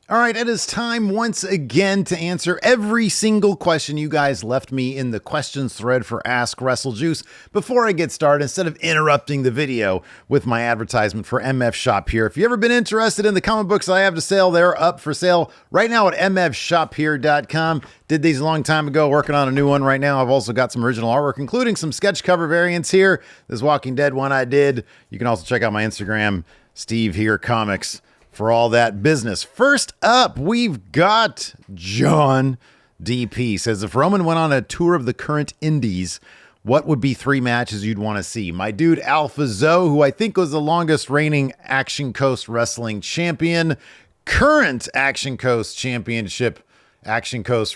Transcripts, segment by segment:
All right, it is time once again to answer every single question you guys left me in the questions thread for Ask WrestleJuice. Before I get started, instead of interrupting the video with my advertisement for MF Shop Here, if you've ever been interested in the comic books I have to sell, they're up for sale right now at mfshophere.com. Did these a long time ago, working on a new one right now. I've also got some original artwork, including some sketch cover variants here. This Walking Dead one I did. You can also check out my Instagram, Steve Here Comics, for all that business. First up, we've got John DP. Says, if Roman went on a tour of the current indies, what would be 3 matches you'd want to see? My dude Alpha Zoe, who I think was the longest reigning Action Coast Wrestling champion, current Action Coast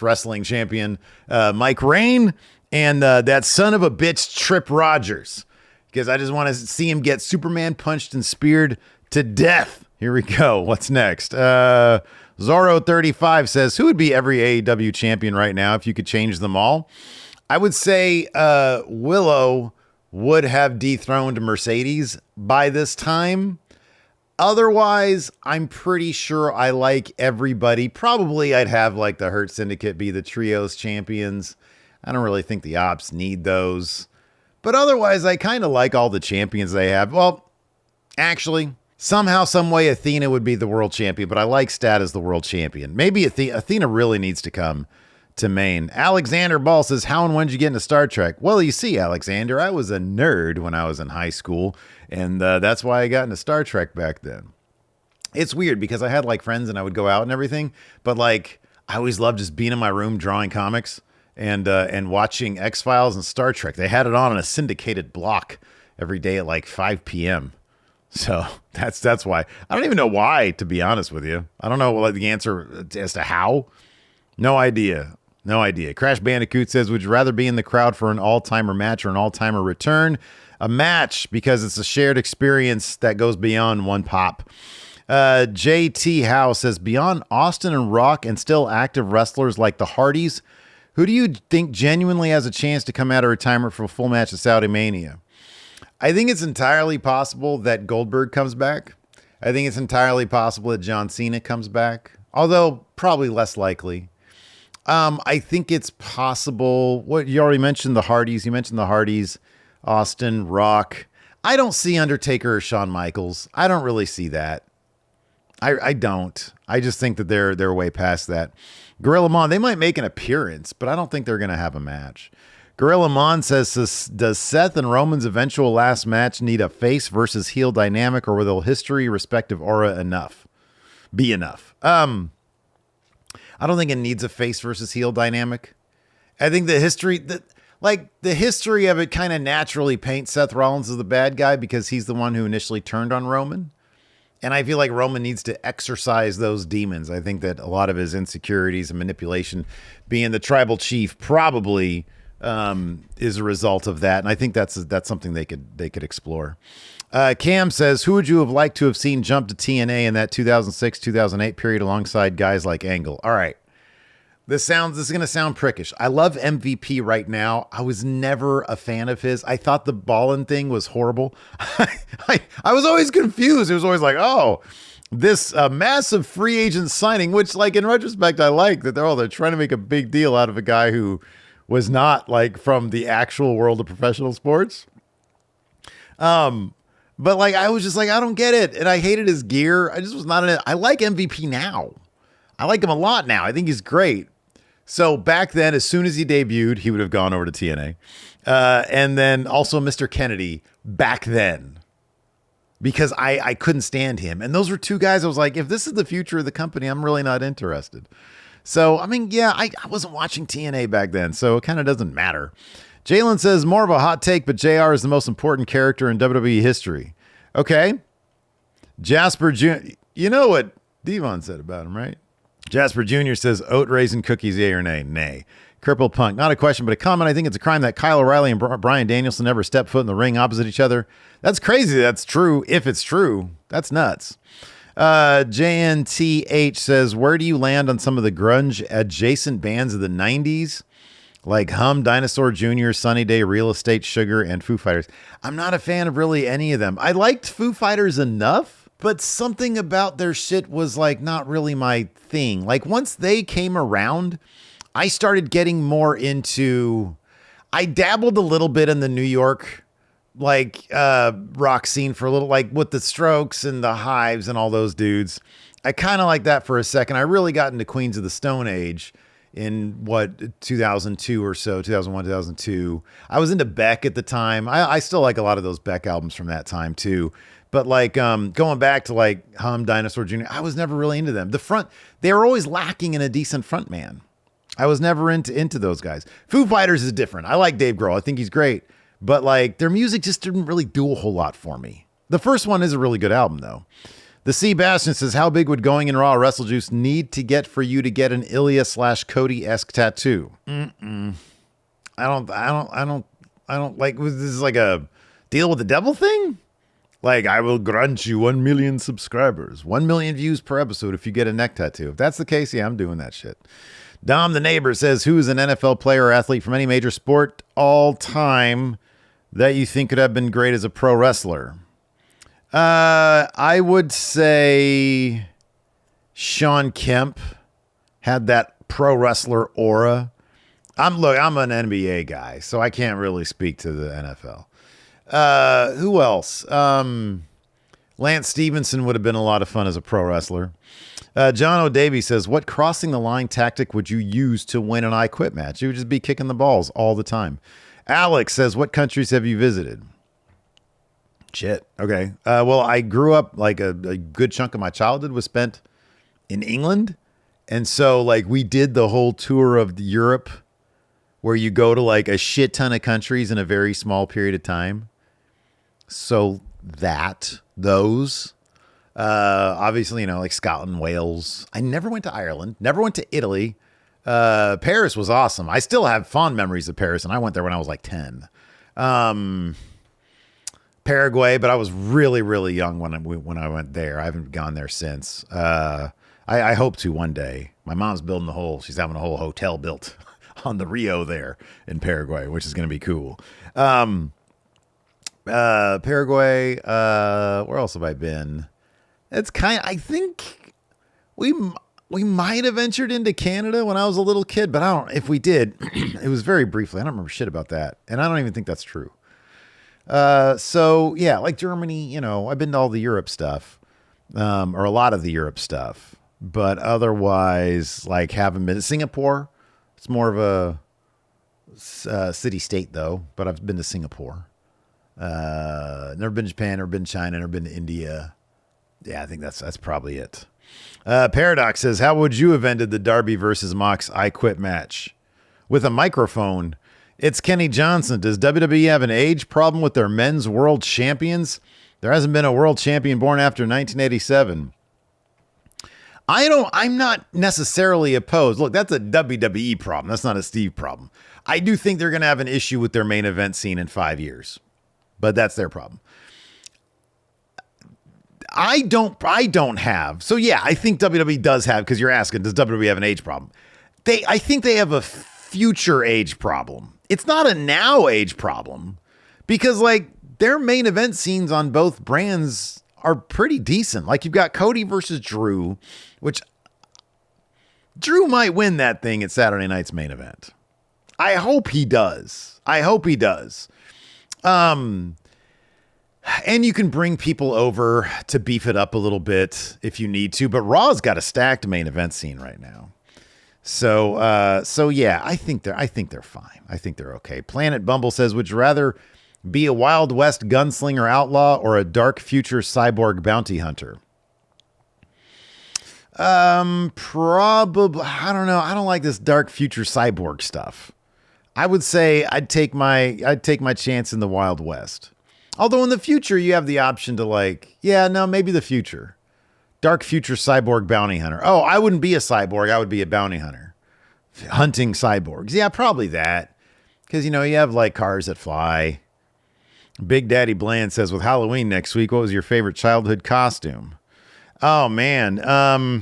Wrestling champion, Mike Rain, and that son of a bitch Trip Rogers, because I just want to see him get Superman punched and speared to death. Here we go. What's next? Zorro35 says, who would be every AEW champion right now if you could change them all? I would say Willow would have dethroned Mercedes by this time. Otherwise, I'm pretty sure I like everybody. Probably I'd have like the Hurt Syndicate be the trios champions. I don't really think the Ops need those. But otherwise, I kind of like all the champions they have. Well, actually, somehow, some way, Athena would be the world champion, but I like Stat as the world champion. Maybe Athena really needs to come to Maine. Alexander Ball says, how and when did you get into Star Trek? Well, you see, Alexander, I was a nerd when I was in high school, and that's why I got into Star Trek back then. It's weird because I had like friends and I would go out and everything, but like I always loved just being in my room drawing comics and watching X-Files and Star Trek. They had it on a syndicated block every day at like 5 p.m. So that's why. I don't even know why, to be honest with you. I don't know the answer as to how. No idea. Crash Bandicoot says, would you rather be in the crowd for an all-timer match or an all-timer return? A match, because it's a shared experience that goes beyond one pop. JT Howe says, beyond Austin and Rock and still active wrestlers like the Hardys, who do you think genuinely has a chance to come out of retirement for a full match at Saudi Mania? I think it's entirely possible that Goldberg comes back. I think it's entirely possible that John Cena comes back, although probably less likely. I think it's possible. What you already mentioned, the Hardys. You mentioned the Hardys, Austin, Rock. I don't see Undertaker or Shawn Michaels. I don't really see that. I don't. I just think that they're way past that. Gorilla Mon, they might make an appearance, but I don't think they're going to have a match. Gorilla Mon says, does Seth and Roman's eventual last match need a face versus heel dynamic, or will history, respective aura be enough? I don't think it needs a face versus heel dynamic. I think the history of it kind of naturally paints Seth Rollins as the bad guy because he's the one who initially turned on Roman. And I feel like Roman needs to exorcise those demons. I think that a lot of his insecurities and manipulation, being the tribal chief, probably is a result of that. And I think that's something they could explore. Cam says, who would you have liked to have seen jump to TNA in that 2006-2008 period alongside guys like Angle? All right. This is going to sound prickish. I love MVP right now. I was never a fan of his. I thought the Ballin thing was horrible. I was always confused. It was always like, oh, this massive free agent signing, which like in retrospect, I like that they're trying to make a big deal out of a guy who was not like from the actual world of professional sports. But like, I was just like, I don't get it. And I hated his gear. I just was not in it. I like MVP now. I like him a lot now. I think he's great. So back then, as soon as he debuted, he would have gone over to TNA. And then also Mr. Kennedy back then, because I couldn't stand him. And those were two guys I was like, if this is the future of the company, I'm really not interested. So, I mean, yeah, I wasn't watching TNA back then, so it kind of doesn't matter. Jalen says, more of a hot take, but JR is the most important character in WWE history. Okay. Jasper Jr. You know what Devon said about him, right? Jasper Jr. says, oat raisin cookies, yay or nay? Nay. Crippled Punk, not a question, but a comment. I think it's a crime that Kyle O'Reilly and Bryan Danielson never stepped foot in the ring opposite each other. That's crazy. That's true. If it's true, that's nuts. JNTH says, where do you land on some of the grunge adjacent bands of the 90s? Like Hum, Dinosaur Jr., Sunny Day, Real Estate, Sugar, and Foo Fighters. I'm not a fan of really any of them. I liked Foo Fighters enough but something about their shit was like not really my thing. Like once they came around, I started getting more into, I dabbled a little bit in the New York like rock scene for a little, like with the Strokes and the Hives and all those dudes. I kind of like that for a second. I really got into Queens of the Stone Age in 2002 or so, 2001, 2002. I was into Beck at the time. I still like a lot of those Beck albums from that time too. But like going back to like Hum, Dinosaur Jr., I was never really into them. They were always lacking in a decent front man. I was never into those guys. Foo Fighters is different. I like Dave Grohl. I think he's great. But like their music just didn't really do a whole lot for me. The first one is a really good album though. The C. Bastion says, how big would going in Raw WrestleJuice need to get for you to get an Ilya/Cody-esque tattoo? I don't like, was this like a deal with the devil thing? Like, I will grant you 1 million subscribers, 1 million views per episode if you get a neck tattoo. If that's the case, yeah, I'm doing that shit. Dom the Neighbor says, who is an NFL player or athlete from any major sport all time that you think could have been great as a pro wrestler? I would say Sean Kemp had that pro wrestler aura. I'm an NBA guy, so I can't really speak to the NFL. Who else? Lance Stevenson would have been a lot of fun as a pro wrestler. John O'Davy says, what crossing the line tactic would you use to win an I Quit match? You would just be kicking the balls all the time. Alex says, what countries have you visited? Shit. Okay. Well, I grew up, like a good chunk of my childhood was spent in England. And so like we did the whole tour of Europe where you go to like a shit ton of countries in a very small period of time. So those, obviously, you know, like Scotland, Wales. I never went to Ireland, never went to Italy. Paris was awesome. I still have fond memories of Paris, and I went there when I was like 10. Paraguay, but I was really, really young when I went there. I haven't gone there since. I hope to one day. My mom's building she's having a whole hotel built on the Rio there in Paraguay, which is going to be cool. Paraguay, where else have I been? I think we might have ventured into Canada when I was a little kid, but if we did, it was very briefly. I don't remember shit about that. And I don't even think that's true. So yeah, like Germany, you know, I've been to all the Europe stuff, or a lot of the Europe stuff, but otherwise, like haven't been to Singapore. It's more of a city state though, but I've been to Singapore. Never been to Japan, never been to China, never been to India. Yeah, I think that's probably it. Paradox says, how would you have ended the Darby versus Mox I Quit match? With a microphone. It's Kenny Johnson. Does WWE have an age problem with their men's world champions? There hasn't been a world champion born after 1987. I'm not necessarily opposed. Look, that's a WWE problem. That's not a Steve problem. I do think they're going to have an issue with their main event scene in 5 years, but that's their problem. I don't have. So yeah, I think WWE does have, because you're asking, does WWE have an age problem? I think they have a future age problem. It's not a now age problem, because like their main event scenes on both brands are pretty decent. Like you've got Cody versus Drew, which Drew might win that thing at Saturday night's main event. I hope he does. And you can bring people over to beef it up a little bit if you need to, but Raw's got a stacked main event scene right now. So yeah, I think they're fine. I think they're okay. Planet Bumble says, would you rather be a Wild West gunslinger outlaw or a dark future cyborg bounty hunter? Probably, I don't know. I don't like this dark future cyborg stuff. I would say I'd take my chance in the Wild West. Although in the future you have the option to maybe the future. Dark future cyborg bounty hunter. Oh, I wouldn't be a cyborg. I would be a bounty hunter. Hunting cyborgs. Yeah, probably that. Because, you have like cars that fly. Big Daddy Bland says, with Halloween next week, what was your favorite childhood costume? Oh, man. My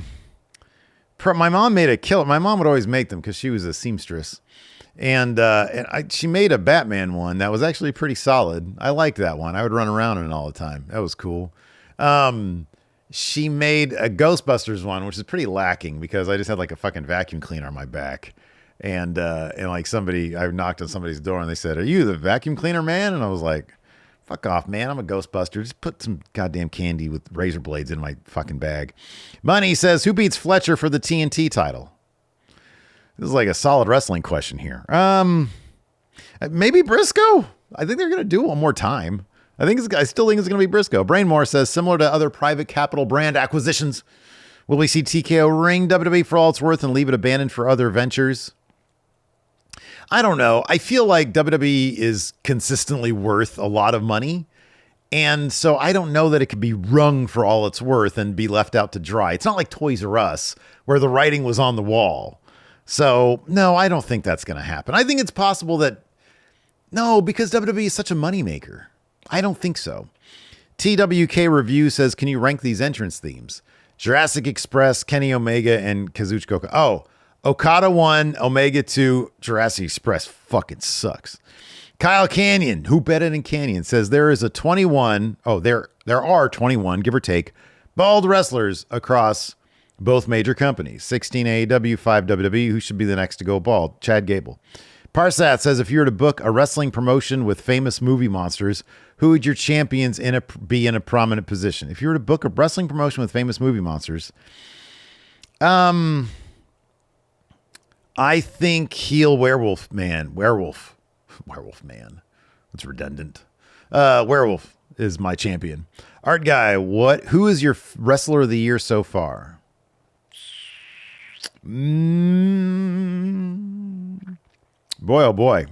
mom made a killer. My mom would always make them because she was a seamstress. And she made a Batman one that was actually pretty solid. I liked that one. I would run around in it all the time. That was cool. she made a Ghostbusters one, which is pretty lacking because I just had like a fucking vacuum cleaner on my back. And like I knocked on somebody's door and they said, "Are you the vacuum cleaner man?" And I was like, "Fuck off, man. I'm a Ghostbuster. Just put some goddamn candy with razor blades in my fucking bag." Money says, "Who beats Fletcher for the TNT title?" This is like a solid wrestling question here. Maybe Briscoe. I think they're going to do it one more time. I still think it's going to be Briscoe. Brainmore says, similar to other private capital brand acquisitions, will we see TKO ring WWE for all it's worth and leave it abandoned for other ventures? I don't know. I feel like WWE is consistently worth a lot of money. And so I don't know that it could be wrung for all it's worth and be left out to dry. It's not like Toys R Us where the writing was on the wall. So no, I don't think that's going to happen. I think it's possible that because WWE is such a moneymaker. I don't think so. TWK Review says, can you rank these entrance themes? Jurassic Express, Kenny Omega, and Kazuchika. Oh, Okada 1, Omega 2, Jurassic Express fucking sucks. Kyle Canyon, who better than Canyon, says there is a 21. Oh, there are 21, give or take, bald wrestlers across both major companies. 16 AEW, 5 WWE. Who should be the next to go bald? Chad Gable. Parsat says, if you were to book a wrestling promotion with famous movie monsters, who would your champions be in a prominent position? If you were to book a wrestling promotion with famous movie monsters, I think heel werewolf man. Werewolf man. That's redundant. Werewolf is my champion. Art Guy, who is your wrestler of the year so far? Boy, oh boy.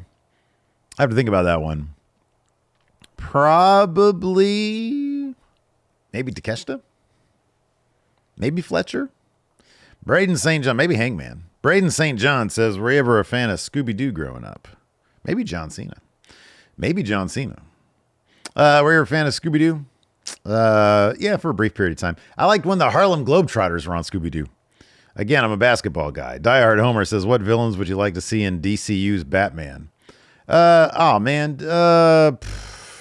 I have to think about that one. Probably maybe Takeshita. Maybe Fletcher. Braden St. John. Maybe Hangman. Braden St. John says, were you ever a fan of Scooby-Doo growing up? Maybe John Cena. Were you ever a fan of Scooby-Doo? Yeah, for a brief period of time. I liked when the Harlem Globetrotters were on Scooby-Doo. Again, I'm a basketball guy. Diehard Homer says, what villains would you like to see in DCU's Batman?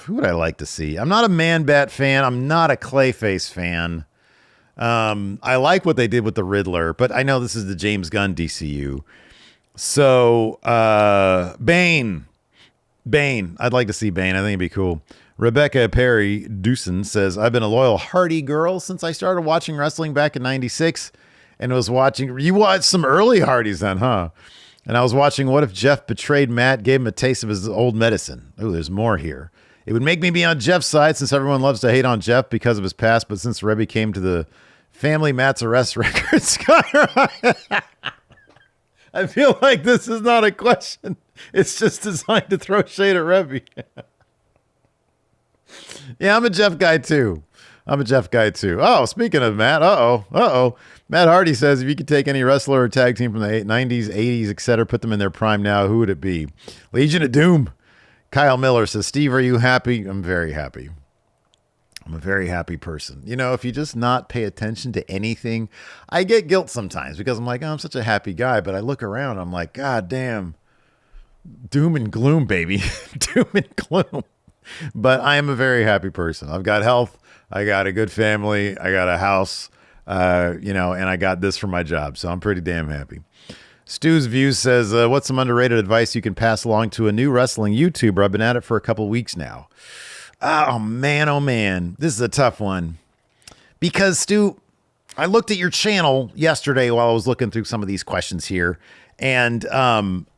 Who would I like to see? I'm not a Man-Bat fan. I'm not a Clayface fan. I like what they did with the Riddler, but I know this is the James Gunn DCU. So, Bane. I'd like to see Bane. I think it'd be cool. Rebecca Perry Dewson says, I've been a loyal Hardy girl since I started watching wrestling back in 96 and you watched some early Hardys then, huh? And I was watching What If Jeff Betrayed Matt, gave him a taste of his old medicine. Oh, there's more here. It would make me be on Jeff's side since everyone loves to hate on Jeff because of his past, but since Rebby came to the family, Matt's arrest record skyrocketed. I feel like this is not a question. It's just designed to throw shade at Rebby. Yeah, I'm a Jeff guy too. Oh, speaking of Matt, Matt Hardy says, if you could take any wrestler or tag team from the 90s, 80s, etc., put them in their prime now, who would it be? Legion of Doom. Kyle Miller says, Steve, are you happy? I'm very happy. I'm a very happy person. You know, if you just not pay attention to anything, I get guilt sometimes because I'm like, oh, I'm such a happy guy. But I look around, I'm like, God damn, doom and gloom, baby. Doom and gloom. But I am a very happy person. I've got health. I got a good family. I got a house, and I got this for my job. So I'm pretty damn happy. Stu's Views says, what's some underrated advice you can pass along to a new wrestling YouTuber? I've been at it for a couple weeks now. Oh, man. This is a tough one. Because, Stu, I looked at your channel yesterday while I was looking through some of these questions here. And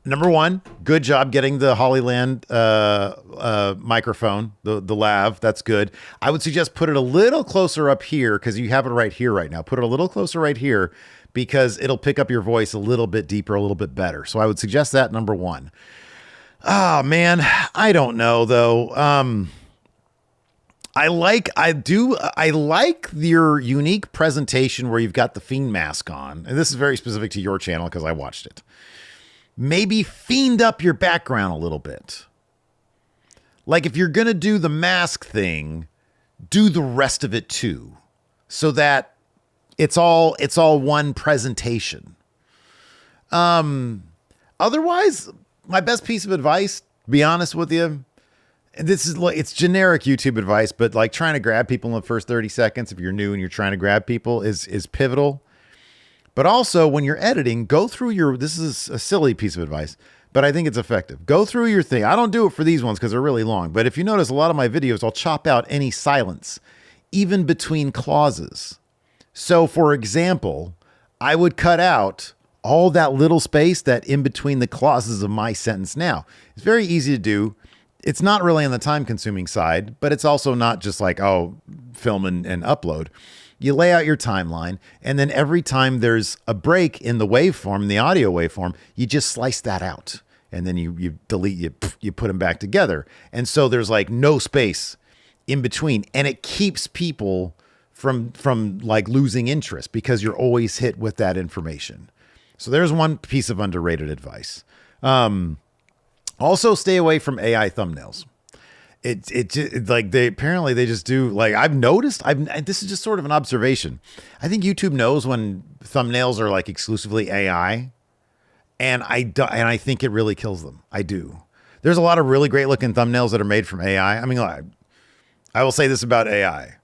number one, good job getting the Hollyland microphone, the lav. That's good. I would suggest put it a little closer up here because you have it right here right now. Put it a little closer right here because it'll pick up your voice a little bit deeper, a little bit better. So I would suggest that, number one. Oh, man, I don't know, though. I like your unique presentation where you've got the Fiend mask on. And this is very specific to your channel because I watched it. Maybe fiend up your background a little bit. Like if you're going to do the mask thing, do the rest of it too. So that it's all one presentation. Otherwise, my best piece of advice, to be honest with you, this is like, it's generic YouTube advice, but like trying to grab people in the first 30 seconds, if you're new and you're trying to grab people is pivotal. But also when you're editing, go through this is a silly piece of advice, but I think it's effective. Go through your thing. I don't do it for these ones because they're really long, but if you notice a lot of my videos, I'll chop out any silence, even between clauses. So for example, I would cut out all that little space that in between the clauses of my sentence. Now, it's very easy to do. It's not really on the time consuming side, but it's also not just like, oh, film and upload. You lay out your timeline, and then every time there's a break in the waveform, the audio waveform, you just slice that out. And then you delete, you put them back together. And so there's like no space in between. And it keeps people from like losing interest because you're always hit with that information. So there's one piece of underrated advice. Also stay away from AI thumbnails. It like they just do, like I've noticed, this is just sort of an observation. I think YouTube knows when thumbnails are like exclusively AI, and I think it really kills them. I do. There's a lot of really great looking thumbnails that are made from AI. I mean, I will say this about AI.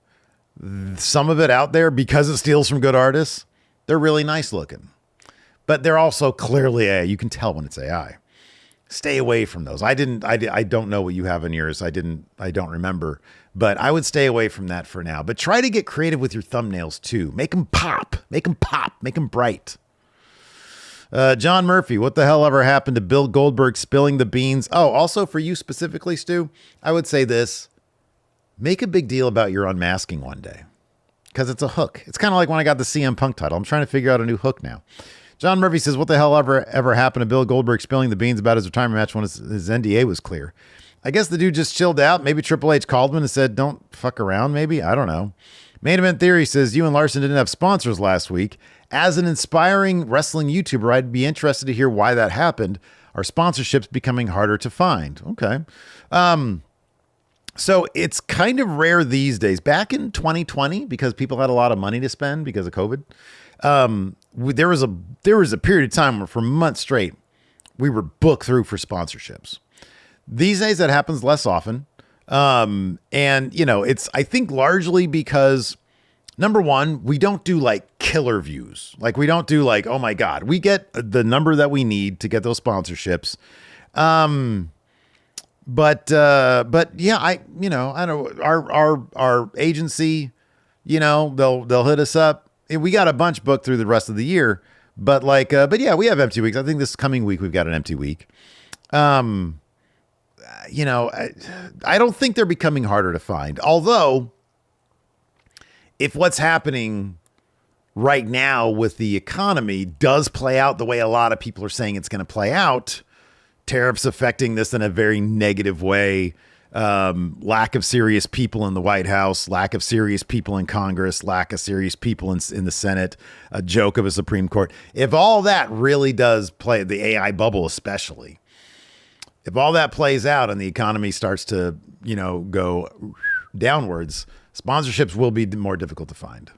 Some of it out there, because it steals from good artists, they're really nice looking, but they're also clearly AI. You can tell when it's AI. Stay away from those. I don't know what you have in yours. I don't remember, but I would stay away from that for now. But try to get creative with your thumbnails too. Make them pop, make them bright. John Murphy, what the hell ever happened to Bill Goldberg spilling the beans? Oh, also for you specifically, Stu, I would say this. Make a big deal about your unmasking one day, because it's a hook. It's kind of like when I got the CM Punk title. I'm trying to figure out a new hook now. John Murphy says, what the hell ever happened to Bill Goldberg spilling the beans about his retirement match when his NDA was clear? I guess the dude just chilled out. Maybe Triple H called him and said, don't fuck around, maybe. I don't know. Main Event Theory says, you and Larson didn't have sponsors last week. As an inspiring wrestling YouTuber, I'd be interested to hear why that happened. Are sponsorships becoming harder to find? Okay. So it's kind of rare these days. Back in 2020, because people had a lot of money to spend because of COVID, there was a period of time where for months straight, we were booked through for sponsorships. These days that happens less often. And it's, I think largely because number one, we don't do like killer views. Like we don't do like, oh my God, we get the number that we need to get those sponsorships. But yeah, I don't know, our agency, they'll hit us up. We got a bunch booked through the rest of the year, but yeah, we have empty weeks. I think this coming week, we've got an empty week. I don't think they're becoming harder to find. Although if what's happening right now with the economy does play out the way a lot of people are saying it's going to play out, tariffs affecting this in a very negative way, lack of serious people in the White House, lack of serious people in Congress, lack of serious people in the Senate, a joke of a Supreme Court. If all that really does play, the AI bubble especially, if all that plays out and the economy starts to, go downwards, sponsorships will be more difficult to find.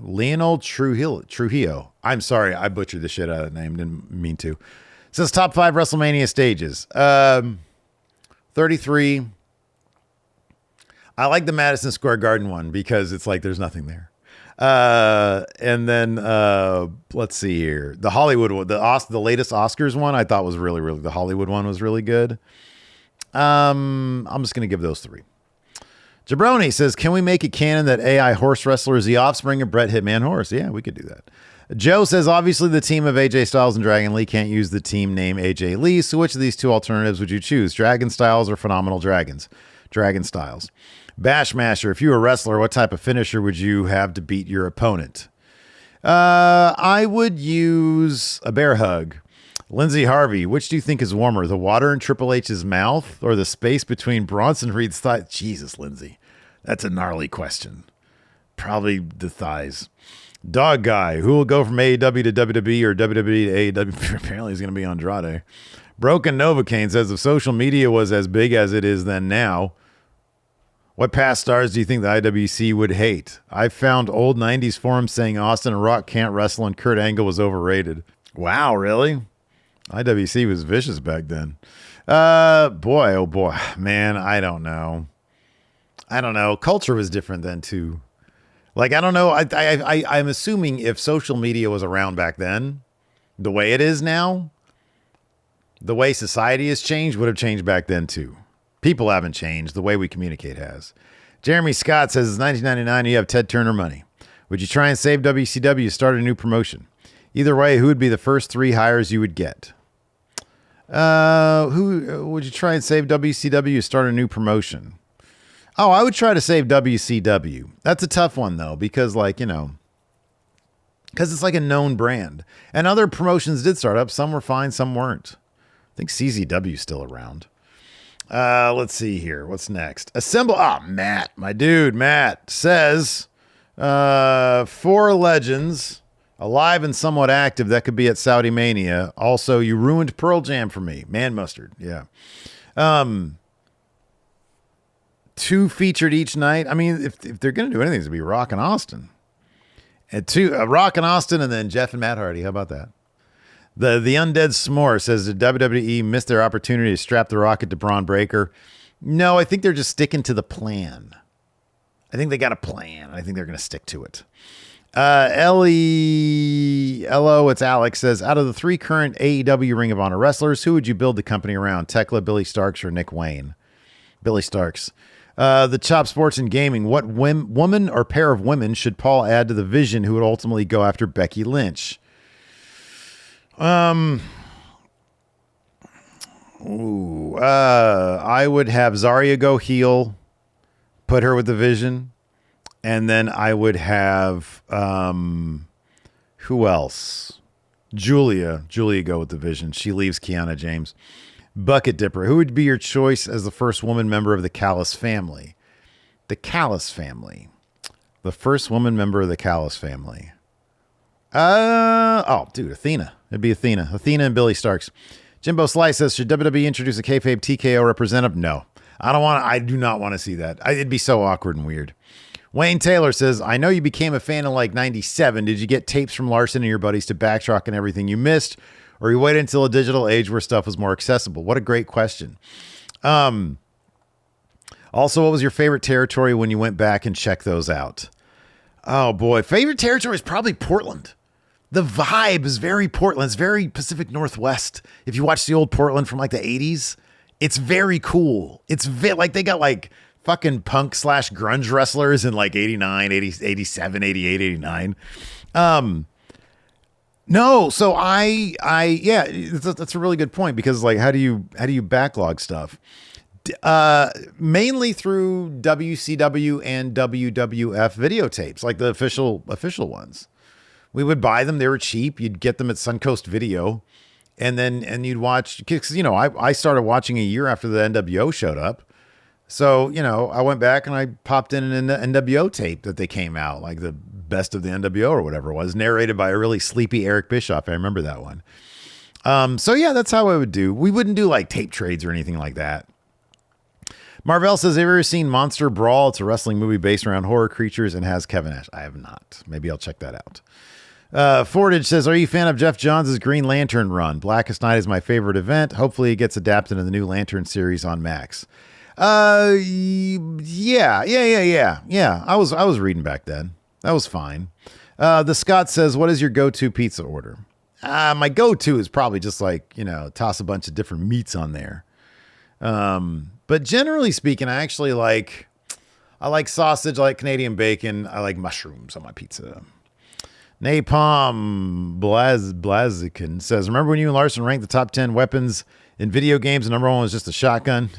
Leonel Trujillo. I'm sorry, I butchered the shit out of that name. Didn't mean to. Says top 5 WrestleMania stages. 33. I like the Madison Square Garden one because it's like there's nothing there. And then let's see here. The Hollywood one, the latest Oscars one, I thought was really the Hollywood one was really good. I'm just gonna give those 3. Jabroni says, can we make it canon that AI horse wrestler is the offspring of Bret Hitman Horse? Yeah, we could do that. Joe says, obviously the team of AJ Styles and Dragon Lee can't use the team name AJ Lee, so which of these 2 alternatives would you choose? Dragon Styles or Phenomenal Dragons? Dragon Styles. Bashmasher, if you were a wrestler, what type of finisher would you have to beat your opponent? I would use a bear hug. Lindsay Harvey, which do you think is warmer, the water in Triple H's mouth or the space between Bronson Reed's thighs? Jesus, Lindsay, that's a gnarly question. Probably the thighs. Dog Guy, who will go from AEW to WWE or WWE to AEW? Apparently he's going to be Andrade. Broken Novocaine says, if social media was as big as it is then now, what past stars do you think the IWC would hate? I found old 90s forums saying Austin and Rock can't wrestle and Kurt Angle was overrated. Wow, really? IWC was vicious back then. Boy, oh boy, man, I don't know. Culture was different then too. Like, I don't know. I'm assuming if social media was around back then, the way it is now, the way society has changed would have changed back then too. People haven't changed. The way we communicate has. Jeremy Scott says, it's 1999. You have Ted Turner money. Would you try and save WCW? Start a new promotion. Either way, who would be the first 3 hires you would get? Who would you try and save WCW? Start a new promotion. Oh, I would try to save WCW. That's a tough one though, because because it's like a known brand, and other promotions did start up. Some were fine, some weren't. I think CZW's still around. Let's see here. What's next? Assemble. Matt, my dude, Matt says, 4 legends alive and somewhat active that could be at Saudi Mania. Also, you ruined Pearl Jam for me. Man Mustard. Yeah. 2 featured each night. I mean, if they're going to do anything, it's going to be Rock and Austin. And 2, Rock and Austin, and then Jeff and Matt Hardy. How about that? The Undead S'more says, did WWE miss their opportunity to strap the Rocket to Braun Breaker? No, I think they're just sticking to the plan. I think they got a plan. I think they're going to stick to it. Hello, it's Alex, says, out of the 3 current AEW Ring of Honor wrestlers, who would you build the company around? Tekla, Billy Starks, or Nick Wayne? Billy Starks. The Chop Sports and Gaming. What woman or pair of women should Paul add to the vision who would ultimately go after Becky Lynch? I would have Zarya go heel, put her with the vision, and then I would have who else? Julia go with the vision. She leaves Kiana James. Bucket Dipper. Who would be your choice as the first woman member of the Callis family? The Callis family. The first woman member of the Callis family. Athena. It'd be Athena. Athena and Billy Starks. Jimbo Slice says, should WWE introduce a kayfabe TKO representative? No. I do not want to see that. It'd be so awkward and weird. Wayne Taylor says, I know you became a fan in like 97. Did you get tapes from Larson and your buddies to backtrack and everything you missed? Or you waited until a digital age where stuff was more accessible? What a great question. Also, what was your favorite territory when you went back and checked those out? Oh boy, favorite territory is probably Portland. The vibe is very Portland. It's very Pacific Northwest. If you watch the old Portland from like the 80s, it's very cool. It's like they got like fucking punk / grunge wrestlers in like 89, 80, 87, 88, 89. No, so that's a really good point, because like how do you backlog stuff? Mainly through WCW and WWF videotapes, like the official ones. We would buy them. They were cheap. You'd get them at Suncoast Video, and you'd watch, because I started watching a year after the NWO showed up. So, I went back and I popped in an NWO tape that they came out, like the best of the NWO or whatever it was, narrated by a really sleepy Eric Bischoff. I remember that one. So yeah, that's how I would do. We wouldn't do like tape trades or anything like that. Marvell says, have you ever seen Monster Brawl? It's a wrestling movie based around horror creatures and has Kevin Nash. I have not. Maybe I'll check that out. Fordage says, are you a fan of Jeff Johns' Green Lantern run? Blackest Night is my favorite event. Hopefully it gets adapted in the new Lantern series on Max. Yeah. I was reading back then. That was fine. The Scott says, what is your go-to pizza order? My go-to is probably just like, toss a bunch of different meats on there. But generally speaking, I like sausage, I like Canadian bacon. I like mushrooms on my pizza. Napalm Blaziken says, remember when you and Larson ranked the top 10 weapons in video games? The number 1 was just a shotgun.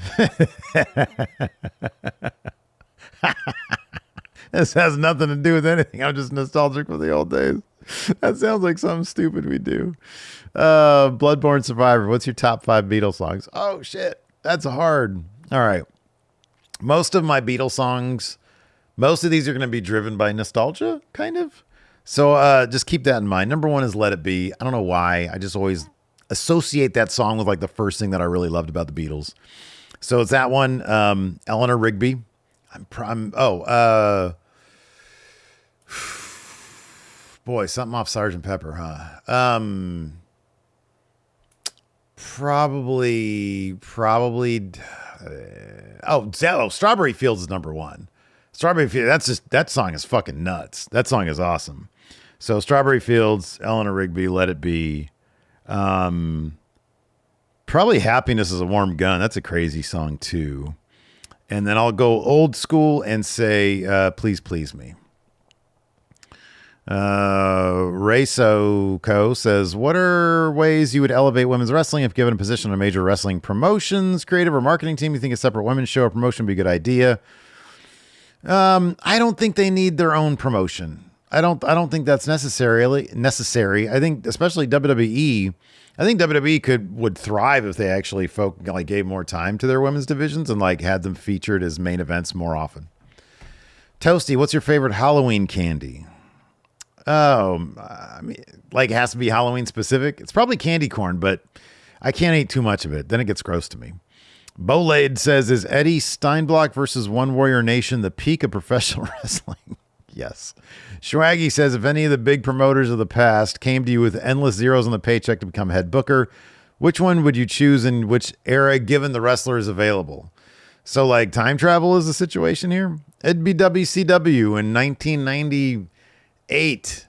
This has nothing to do with anything. I'm just nostalgic for the old days. That sounds like something stupid we do. Bloodborne Survivor. What's your top 5 Beatles songs? Oh shit. That's hard. All right. Most of my Beatles songs, most of these are going to be driven by nostalgia, kind of. So just keep that in mind. Number 1 is Let It Be. I don't know why. I just always associate that song with like the first thing that I really loved about the Beatles. So it's that one. Eleanor Rigby. Boy, something off Sgt. Pepper, huh? Probably. Strawberry Fields is number one. Strawberry Fields. That song is fucking nuts. That song is awesome. So Strawberry Fields, Eleanor Rigby, Let It Be. Probably Happiness is a Warm Gun. That's a crazy song too. And then I'll go old school and say, Please Please Me. Rayso says, what are ways you would elevate women's wrestling if given a position on a major wrestling promotions, creative or marketing team? You think a separate women's show or promotion would be a good idea? I don't think they need their own promotion. I don't think that's necessary. I think especially WWE. I think WWE would thrive if they actually gave more time to their women's divisions and had them featured as main events more often. Toasty, what's your favorite Halloween candy? It has to be Halloween specific. It's probably candy corn, but I can't eat too much of it. Then it gets gross to me. Bolade says, is Eddie Steinblock versus One Warrior Nation the peak of professional wrestling? Yes. Swaggy says, if any of the big promoters of the past came to you with endless zeros on the paycheck to become head booker, which one would you choose in which era given the wrestlers available? So time travel is the situation here? It'd be WCW in 1998.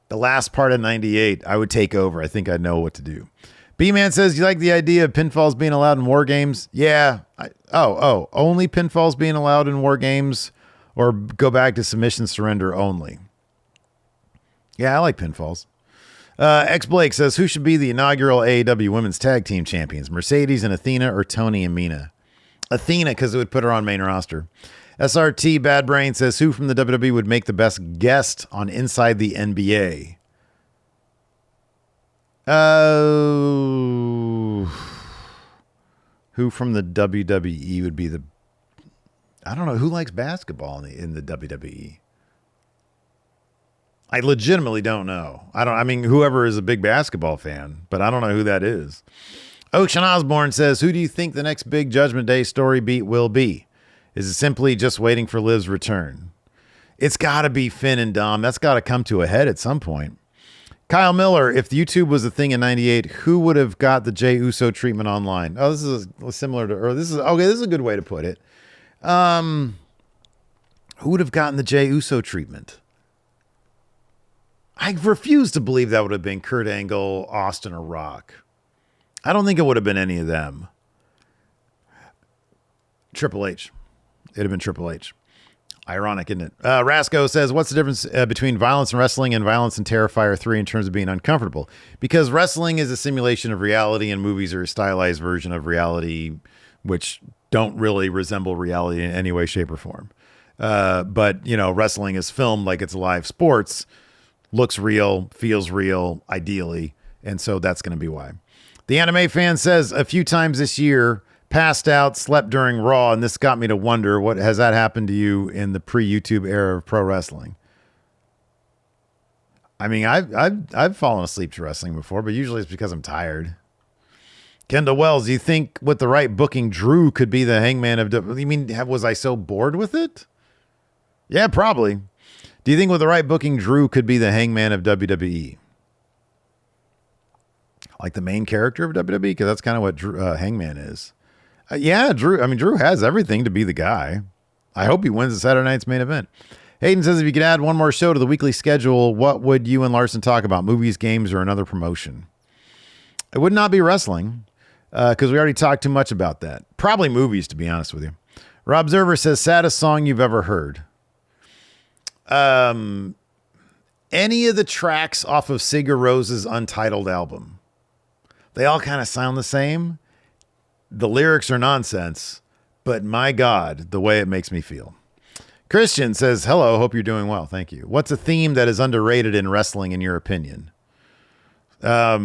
The last part of 98, I would take over. I think I know what to do. B-Man says, you like the idea of pinfalls being allowed in war games? Yeah. Only pinfalls being allowed in war games or go back to submission surrender only? Yeah, I like pinfalls. X Blake says, who should be the inaugural AEW Women's Tag Team Champions? Mercedes and Athena or Tony and Mina? Athena, because it would put her on main roster. SRT Bad Brain says, who from the WWE would make the best guest on Inside the NBA? Who from the WWE would be the... I don't know. Who likes basketball in the WWE? I legitimately don't know. Whoever is a big basketball fan, but I don't know who that is. Ocean Osborne says, who do you think the next big Judgment Day story beat will be? Is it simply just waiting for Liv's return? It's got to be Finn and Dom. That's got to come to a head at some point. Kyle Miller, if YouTube was a thing in 98, who would have got the Jey Uso treatment online? Oh, this is similar to, or this is a good way to put it. Who would have gotten the Jey Uso treatment? I refuse to believe that would have been Kurt Angle, Austin, or Rock. I don't think it would have been any of them. Triple H. It'd have been Triple H. Ironic, isn't it? Rasco says, what's the difference between violence and wrestling and violence and Terrifier 3 in terms of being uncomfortable? Because wrestling is a simulation of reality and movies are a stylized version of reality, which don't really resemble reality in any way, shape, or form. But, wrestling is filmed like it's live sports, looks real, feels real, ideally. And so that's going to be why. The anime fan says, a few times this year, passed out, slept during Raw, and this got me to wonder, what has that happened to you in the pre-YouTube era of pro wrestling? I've fallen asleep to wrestling before, but usually it's because I'm tired. Kendall Wells, do you think with the right booking, Drew could be the Hangman of... was I so bored with it? Yeah, probably. Do you think with the right booking, Drew could be the Hangman of WWE? Like the main character of WWE? Because that's kind of what Hangman is. Yeah, Drew. Drew has everything to be the guy. I hope he wins the Saturday night's main event. Hayden says, if you could add one more show to the weekly schedule, what would you and Larson talk about? Movies, games, or another promotion? It would not be wrestling because we already talked too much about that. Probably movies, to be honest with you. Rob Observer says, saddest song you've ever heard. Any of the tracks off of Sigur Ros's Untitled album. They all kind of sound the same. The lyrics are nonsense, but my God, the way it makes me feel. Christian says, hello, hope you're doing well. Thank you. What's a theme that is underrated in wrestling, in your opinion? What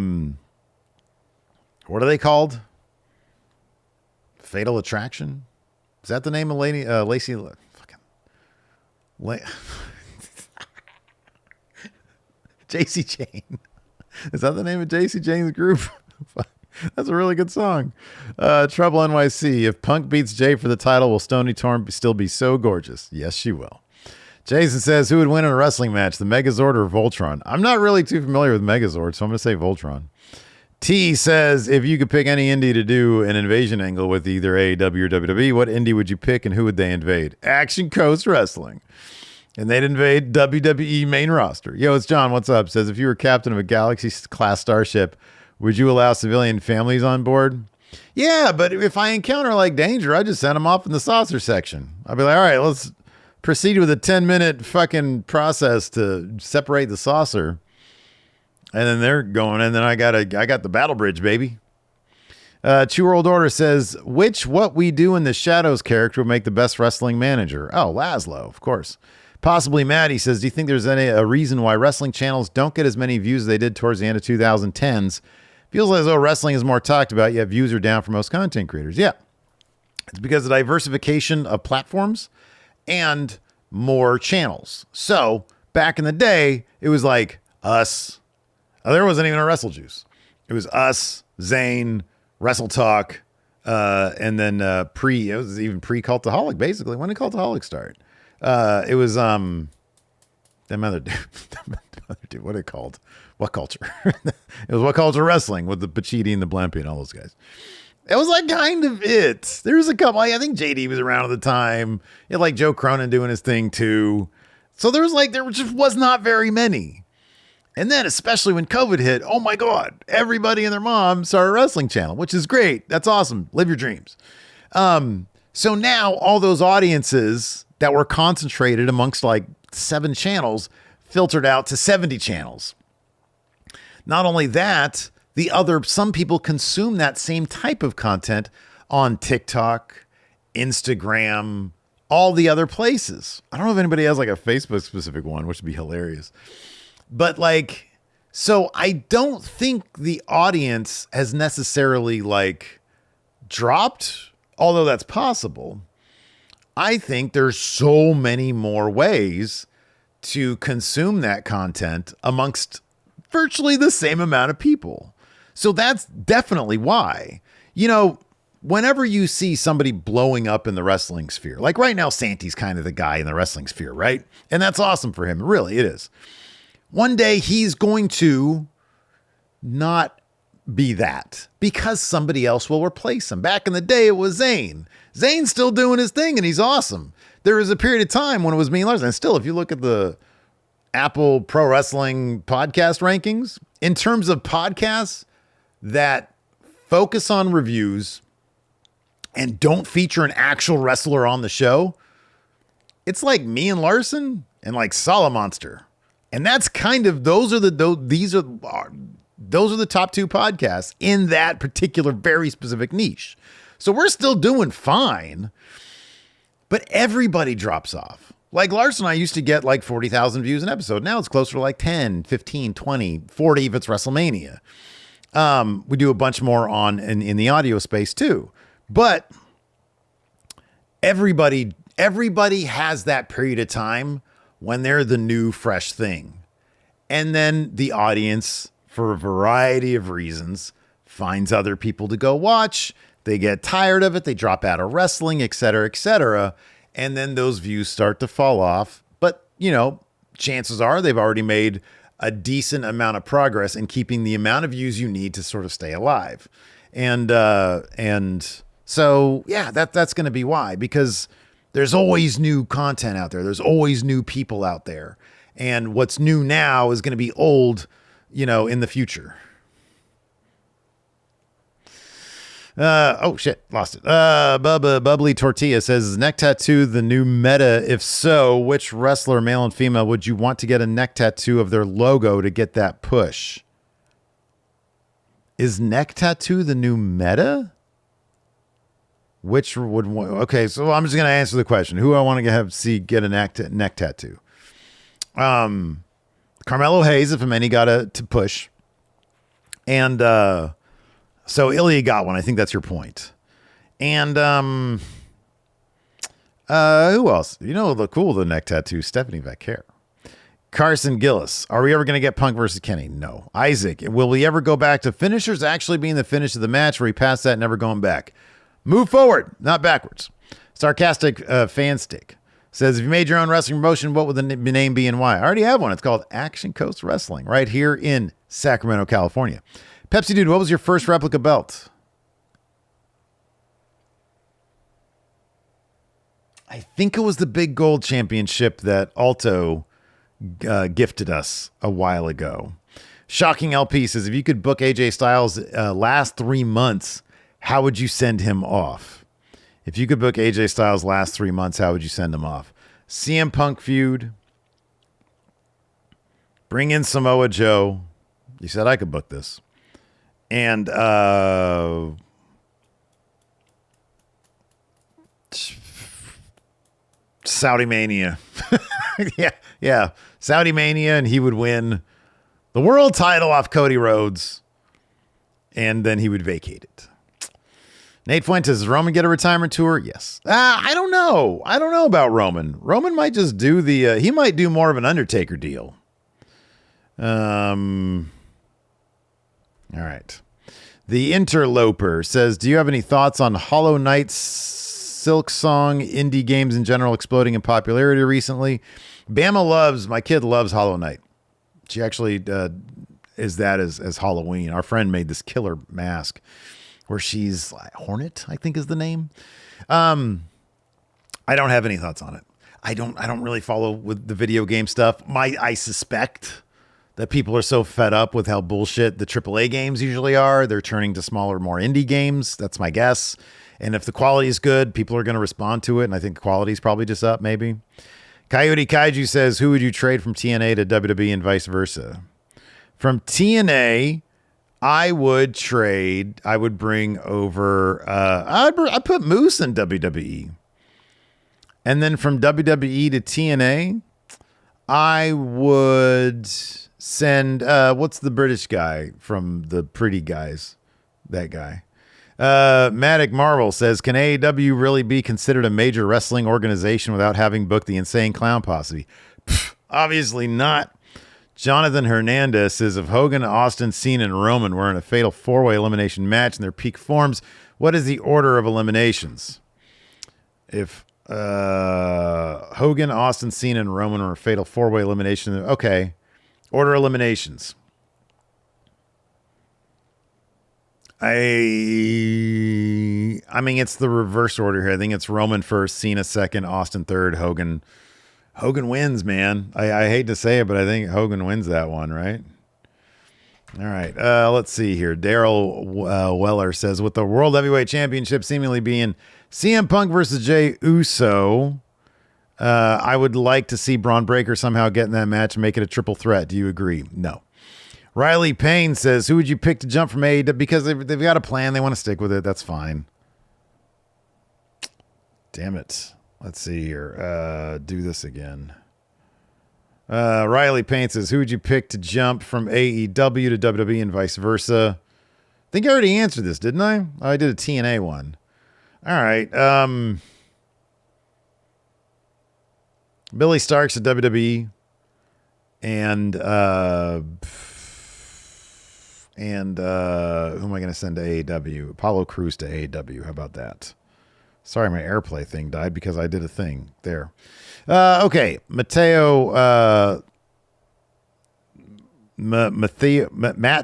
are they called? Fatal Attraction? Is that the name of Lacey? JC Jane. Is that the name of JC Jane's group? That's a really good song. Trouble NYC. If Punk beats Jay for the title, will Stony Torn still be so gorgeous? Yes, she will. Jason says, who would win in a wrestling match, the Megazord or Voltron? I'm not really too familiar with Megazord, so I'm going to say Voltron. T says, if you could pick any indie to do an invasion angle with either AEW or WWE, what indie would you pick and who would they invade? Action Coast Wrestling. And they'd invade WWE main roster. Yo, it's John. What's up? Says, if you were captain of a Galaxy-class starship, would you allow civilian families on board? Yeah, but if I encounter like danger, I just send them off in the saucer section. I'd be like, all right, let's proceed with a 10-minute fucking process to separate the saucer. And then they're going, and then I got the battle bridge, baby. True World Order says, which What We Do in the Shadows character would make the best wrestling manager? Oh, Laszlo, of course. Possibly Maddie says, do you think there's a reason why wrestling channels don't get as many views as they did towards the end of 2010s? Feels as though wrestling is more talked about, yet views are down for most content creators. Yeah. It's because of diversification of platforms and more channels. So back in the day, it was like us. There wasn't even a Wrestle Juice. It was us, Zane, Wrestle Talk, and then it was even pre-Cultaholic, basically. When did Cultaholic start? It was them other dude, what are they called? What Culture? It was What Culture Wrestling with the Pacitti and the Blempi and all those guys. It was like kind of it. There was a couple. I think JD was around at the time. You had like Joe Cronin doing his thing too. So there just was not very many. And then, especially when COVID hit, oh my God, everybody and their mom started a wrestling channel, which is great. That's awesome. Live your dreams. So now all those audiences that were concentrated amongst like 7 channels filtered out to 70 channels. Not only that, some people consume that same type of content on TikTok, Instagram, all the other places. I don't know if anybody has like a Facebook specific one, which would be hilarious. But like, so I don't think the audience has necessarily like dropped, although that's possible. I think there's so many more ways to consume that content amongst virtually the same amount of people. So that's definitely why, whenever you see somebody blowing up in the wrestling sphere, like right now, Santy's kind of the guy in the wrestling sphere, right? And that's awesome for him. Really, it is. One day he's going to not be that because somebody else will replace him. Back in the day, it was Zane. Zane's still doing his thing and he's awesome. There was a period of time when it was me and Lars. And still, if you look at the Apple Pro Wrestling podcast rankings, in terms of podcasts that focus on reviews and don't feature an actual wrestler on the show, it's like me and Larson and like Solomonster. And that's kind of, those are the top 2 podcasts in that particular very specific niche. So we're still doing fine, but everybody drops off. Like Larson and I used to get like 40,000 views an episode. Now it's closer to like 10, 15, 20, 40 if it's WrestleMania. We do a bunch more in the audio space too. But everybody has that period of time when they're the new fresh thing. And then the audience, for a variety of reasons, finds other people to go watch. They get tired of it. They drop out of wrestling, et cetera, et cetera. And then those views start to fall off. But, chances are they've already made a decent amount of progress in keeping the amount of views you need to sort of stay alive. And so, yeah, that's going to be why, because there's always new content out there. There's always new people out there. And what's new now is going to be old, in the future. Oh shit, lost it. Bubbly Tortilla says, is neck tattoo the new meta? If so, which wrestler, male and female, would you want to get a neck tattoo of their logo to get that push? Is neck tattoo the new meta? Which would, okay, so I'm just going to answer the question. Who I want to get a neck tattoo? Carmelo Hayes, if any, got to push. And, so Ilya got one. I think that's your point. And, who else? The neck tattoo, Stephanie Vaquer. Carson Gillis. Are we ever going to get Punk versus Kenny? No. Isaac. Will we ever go back to finishers actually being the finish of the match, where we passed that, never going back? Move forward, not backwards. Sarcastic fan stick says, if you made your own wrestling promotion, what would the name be and why? I already have one. It's called Action Coast Wrestling right here in Sacramento, California. Pepsi Dude, what was your first replica belt? I think it was the Big Gold Championship that Alto gifted us a while ago. Shocking LP says, if you could book AJ Styles last 3 months, how would you send him off? If you could book AJ Styles last 3 months, how would you send him off? CM Punk feud. Bring in Samoa Joe. You said I could book this. And Saudi Mania. yeah. Saudi Mania, and he would win the world title off Cody Rhodes, and then he would vacate it. Nate Fuentes, does Roman get a retirement tour? Yes. I don't know. I don't know about Roman. Roman might just do he might do more of an Undertaker deal. All right. The Interloper says, do you have any thoughts on Hollow Knight's Silk Song indie games in general exploding in popularity recently? My kid loves Hollow Knight. She actually is that as Halloween. Our friend made this killer mask where she's Hornet, I think is the name. I don't have any thoughts on it. I don't really follow with the video game stuff. I suspect that people are so fed up with how bullshit the AAA games usually are. They're turning to smaller, more indie games. That's my guess. And if the quality is good, people are going to respond to it. And I think the quality is probably just up, maybe. Coyote Kaiju says, who would you trade from TNA to WWE and vice versa? From TNA, I would bring over, I'd put Moose in WWE. And then from WWE to TNA, I would send, what's the British guy from the Pretty Guys? That guy. Matic Marvel says, can AEW really be considered a major wrestling organization without having booked the Insane Clown Posse? Obviously not. Jonathan Hernandez says, if Hogan, Austin, Cena, and Roman were in a fatal 4-way elimination match in their peak forms, what is the order of eliminations? If Hogan, Austin, Cena, and Roman were a fatal 4-way elimination, okay. Order eliminations. I mean, it's the reverse order here. I think it's Roman first, Cena second, Austin third, Hogan wins, man. I hate to say it, but I think Hogan wins that one, right? All right. Let's see here. Daryl Weller says, with the World Heavyweight Championship seemingly being CM Punk versus Jey Uso, I would like to see Braun Breaker somehow get in that match and make it a triple threat. Do you agree? No. Riley Payne says, who would you pick to jump from AEW? Because they've got a plan. They want to stick with it. That's fine. Damn it. Let's see here. Do this again. Riley Payne says, who would you pick to jump from AEW to WWE and vice versa? I think I already answered this, didn't I? Oh, I did a TNA one. All right. Billy Starks to WWE. And who am I going to send to AEW? Apollo Crews to AEW. How about that? Sorry, my AirPlay thing died because I did a thing there. Okay. Matt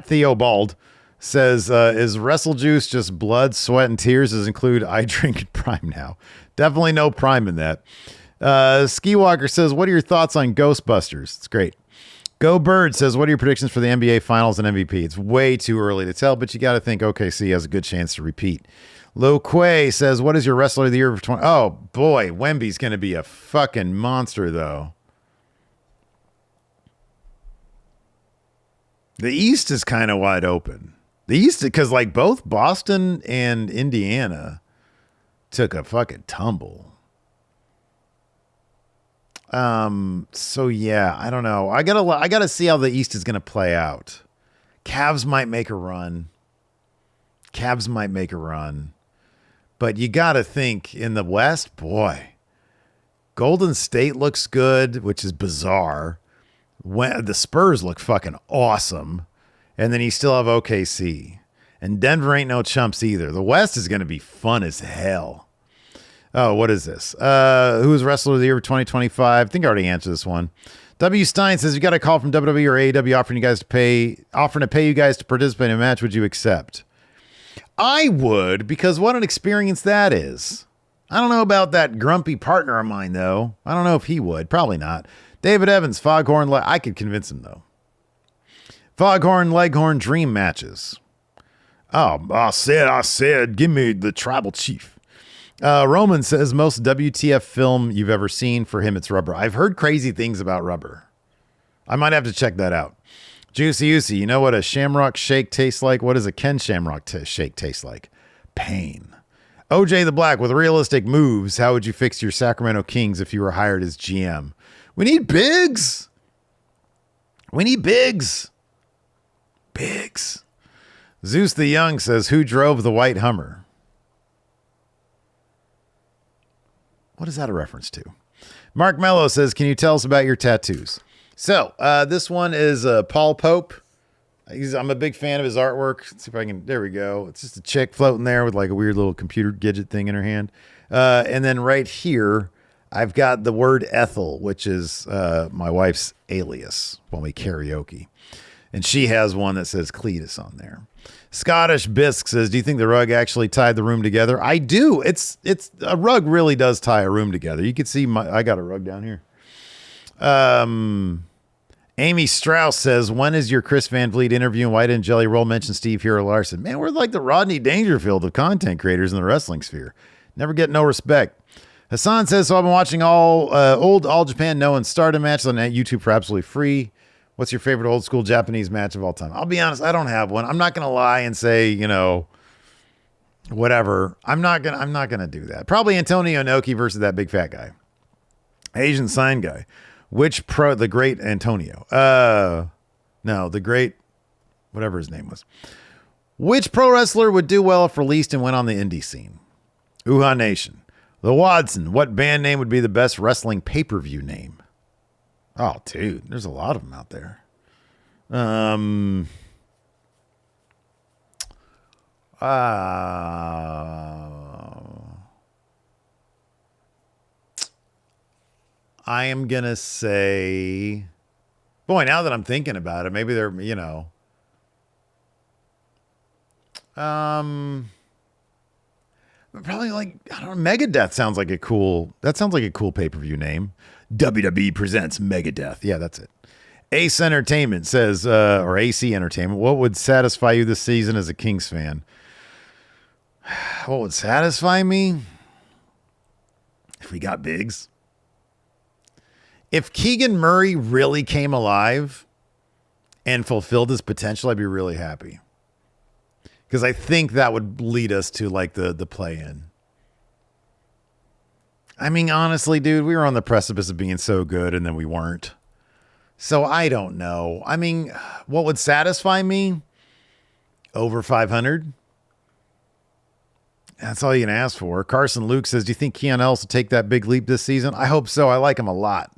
Theobald says, is WrestleJuice just blood, sweat, and tears? Does include I drink and Prime now? Definitely no Prime in that. Skiwalker says, what are your thoughts on Ghostbusters? It's great. Go Bird says, what are your predictions for the NBA Finals and MVP? It's way too early to tell, but you got to think OKC has a good chance to repeat. Lo Quay says, what is your Wrestler of the Year for 20? Oh, boy, Wemby's going to be a fucking monster, though. The East is kind of wide open. The East, because like both Boston and Indiana took a fucking tumble. So yeah, I don't know. I gotta see how the East is gonna play out. Cavs might make a run. But you gotta think in the West, boy, Golden State looks good, which is bizarre. When the Spurs look fucking awesome, and then you still have OKC, and Denver ain't no chumps either. The West is gonna be fun as hell. Oh, what is this? Who is Wrestler of the Year for 2025? I think I already answered this one. W. Stein says, you got a call from WWE or AEW offering to pay you guys to participate in a match. Would you accept? I would, because what an experience that is. I don't know about that grumpy partner of mine, though. I don't know if he would. Probably not. David Evans, Foghorn. I could convince him, though. Foghorn, Leghorn, dream matches. Oh, I said, give me the tribal chief. Roman says, most WTF film you've ever seen. For him, it's Rubber. I've heard crazy things about Rubber. I might have to check that out. Juicy Juicy, you know what a Shamrock Shake tastes like? What does a Ken Shamrock Shake taste like? Pain. OJ the Black, with realistic moves, how would you fix your Sacramento Kings if you were hired as GM? We need bigs. Bigs. Zeus the Young says, who drove the white Hummer? What is that a reference to? Mark Mello says, can you tell us about your tattoos? So this one is Paul Pope. I'm a big fan of his artwork. Let's see if I can. There we go. It's just a chick floating there with like a weird little computer gadget thing in her hand. And then right here, I've got the word Ethel, which is my wife's alias when we karaoke. And she has one that says Cletus on there. Scottish Bisque says, do you think the rug actually tied the room together? I do. It's a rug really does tie a room together. You can see I got a rug down here. Amy Strauss says, when is your Chris Van Vliet interview and why didn't Jelly Roll mention Steve Hero Larson? Man, we're like the Rodney Dangerfield of content creators in the wrestling sphere. Never get no respect. Hassan says, so I've been watching old All Japan No and Stardom matches on YouTube for absolutely free. What's your favorite old school Japanese match of all time? I'll be honest, I don't have one. I'm not going to lie and say, whatever. I'm not going to do that. Probably Antonio Inoki versus that big fat guy. Asian sign guy. The great Antonio? No, the great, whatever his name was. Which pro wrestler would do well if released and went on the indie scene? Uha Nation. The Watson. What band name would be the best wrestling pay-per-view name? Oh, dude, there's a lot of them out there. I am going to say, boy, now that I'm thinking about it, maybe they're, probably like, I don't know, Megadeth sounds like a cool pay-per-view name. WWE presents Megadeth. Yeah, that's it. Ace Entertainment says, or AC Entertainment, what would satisfy you this season as a Kings fan? What would satisfy me? If we got bigs. If Keegan Murray really came alive and fulfilled his potential, I'd be really happy. Because I think that would lead us to like the play-in. I mean, honestly, dude, we were on the precipice of being so good and then we weren't. So I don't know. I mean, what would satisfy me? Over 500? That's all you can ask for. Carson Luke says, do you think Keon Ellis will take that big leap this season? I hope so. I like him a lot.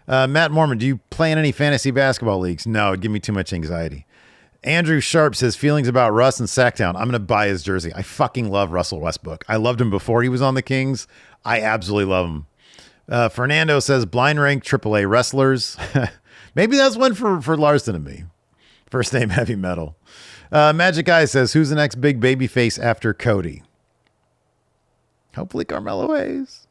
Matt Mormon, do you play in any fantasy basketball leagues? No, it'd give me too much anxiety. Andrew Sharp says, feelings about Russ and Sacktown. I'm going to buy his jersey. I fucking love Russell Westbrook. I loved him before he was on the Kings. I absolutely love him. Fernando says, blind rank AAA wrestlers. Maybe that's one for Larson and me. First name Heavy Metal. Magic Eye says, who's the next big baby face after Cody? Hopefully Carmelo Hayes.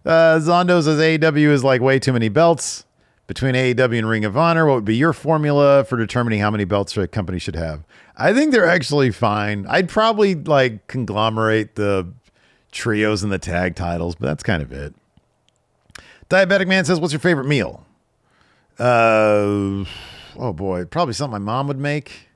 Zondo says, AEW is like way too many belts. Between AEW and Ring of Honor, what would be your formula for determining how many belts a company should have? I think they're actually fine. I'd probably like conglomerate the trios and the tag titles, but that's kind of it. Diabetic Man says, what's your favorite meal? Oh boy, probably something my mom would make.